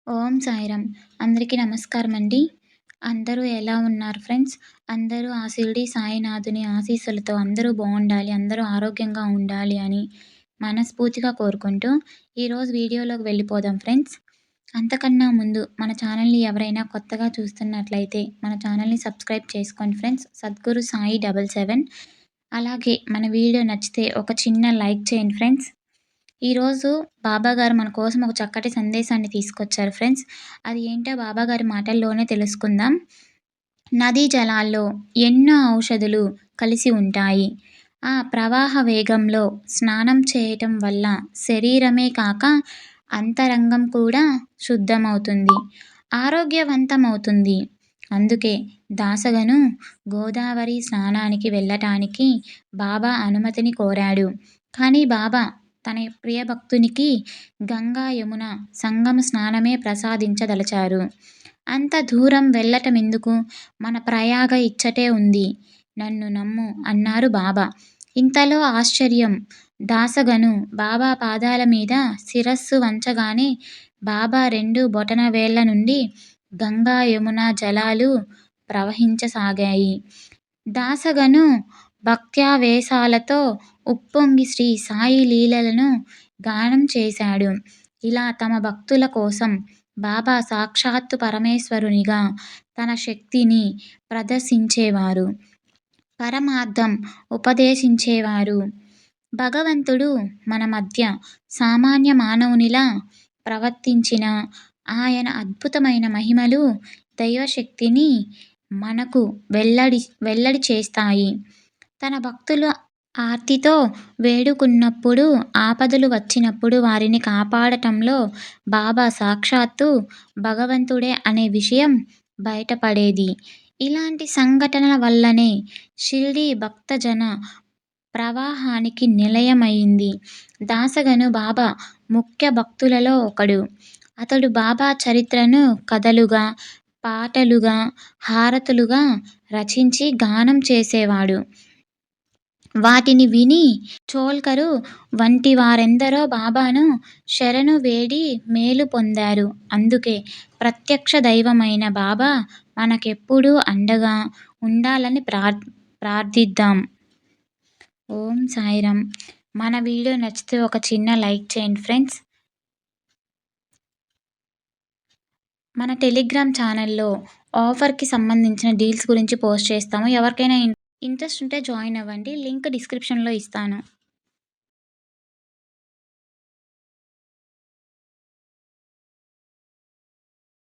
ఓం సాయిరామ్. అందరికీ నమస్కారమండి. అందరూ ఎలా ఉన్నారు ఫ్రెండ్స్? అందరూ ఆ షిరిడి సాయినాథుని ఆశీస్సులతో అందరూ బావుండాలి, అందరూ ఆరోగ్యంగా ఉండాలి అని మనస్ఫూర్తిగా కోరుకుంటూ, ఈరోజు వీడియోలోకి వెళ్ళిపోదాం ఫ్రెండ్స్. అంతకన్నా ముందు మన ఛానల్‌ని ఎవరైనా కొత్తగా చూస్తున్నట్లయితే మన ఛానల్‌ని సబ్స్క్రైబ్ చేసుకోండి ఫ్రెండ్స్. సద్గురు సాయి 77. అలాగే మన వీడియో నచ్చితే ఒక చిన్న లైక్ చేయండి ఫ్రెండ్స్. ఈరోజు బాబాగారు మన కోసం ఒక చక్కటి సందేశాన్ని తీసుకొచ్చారు ఫ్రెండ్స్. అది ఏంటో బాబాగారి మాటల్లోనే తెలుసుకుందాం. నదీ జలాల్లో ఎన్నో ఔషధులు కలిసి ఉంటాయి. ఆ ప్రవాహ వేగంలో స్నానం చేయటం వల్ల శరీరమే కాక అంతరంగం కూడా శుద్ధమవుతుంది, ఆరోగ్యవంతమవుతుంది. అందుకే దాసగను గోదావరి స్నానానికి వెళ్ళటానికి బాబా అనుమతిని కోరాడు. కానీ బాబా తన ప్రియ భక్తునికి గంగా యమున సంగమ స్నానమే ప్రసాదించదలచారు. అంత దూరం వెళ్ళటమెందుకు? మన ప్రయాగ ఇచ్చటే ఉంది. నన్ను నమ్ము అన్నారు బాబా. ఇంతలో ఆశ్చర్యం. దాసగను బాబా పాదాల మీద శిరస్సు వంచగానే బాబా 2 బొటన వేళ్ల నుండి గంగా యమున జలాలు ప్రవహించసాగాయి. దాసగను భక్త్యావేశాలతో ఉప్పొంగి శ్రీ సాయి లీలలను గానం చేశాడు. ఇలా తమ భక్తుల కోసం బాబా సాక్షాత్తు పరమేశ్వరునిగా తన శక్తిని ప్రదర్శించేవారు, పరమార్థం ఉపదేశించేవారు. భగవంతుడు మన మధ్య సామాన్య మానవునిలా ప్రవర్తించినా ఆయన అద్భుతమైన మహిమలు, దైవశక్తిని మనకు వెల్లడి చేస్తాయి. తన భక్తులు ఆర్తితో వేడుకున్నప్పుడు, ఆపదలు వచ్చినప్పుడు వారిని కాపాడటంలో బాబా సాక్షాత్తు భగవంతుడే అనే విషయం బయటపడేది. ఇలాంటి సంఘటనల వల్లనే షిరిడీ భక్తజన ప్రవాహానికి నిలయమైంది. దాసగను బాబా ముఖ్య భక్తులలో ఒకడు. అతడు బాబా చరిత్రను కథలుగా, పాటలుగా, హారతులుగా రచించి గానం చేసేవాడు. వాటిని విని చోల్కరు వంటి వారెందరో బాబాను శరణు వేడి మేలు పొందారు. అందుకే ప్రత్యక్ష దైవమైన బాబా మనకెప్పుడూ అండగా ఉండాలని ప్రార్థిద్దాం. ఓం సాయిరామ్. మన వీడియో నచ్చితే ఒక చిన్న లైక్ చేయండి ఫ్రెండ్స్. మన టెలిగ్రామ్ ఛానల్లో ఆఫర్‌కి సంబంధించిన డీల్స్ గురించి పోస్ట్ చేస్తాము. ఎవరికైనా ఇంట్రెస్ట్ ఉంటే జాయిన్ అవ్వండి. లింక్ డిస్క్రిప్షన్‌లో ఇస్తాను.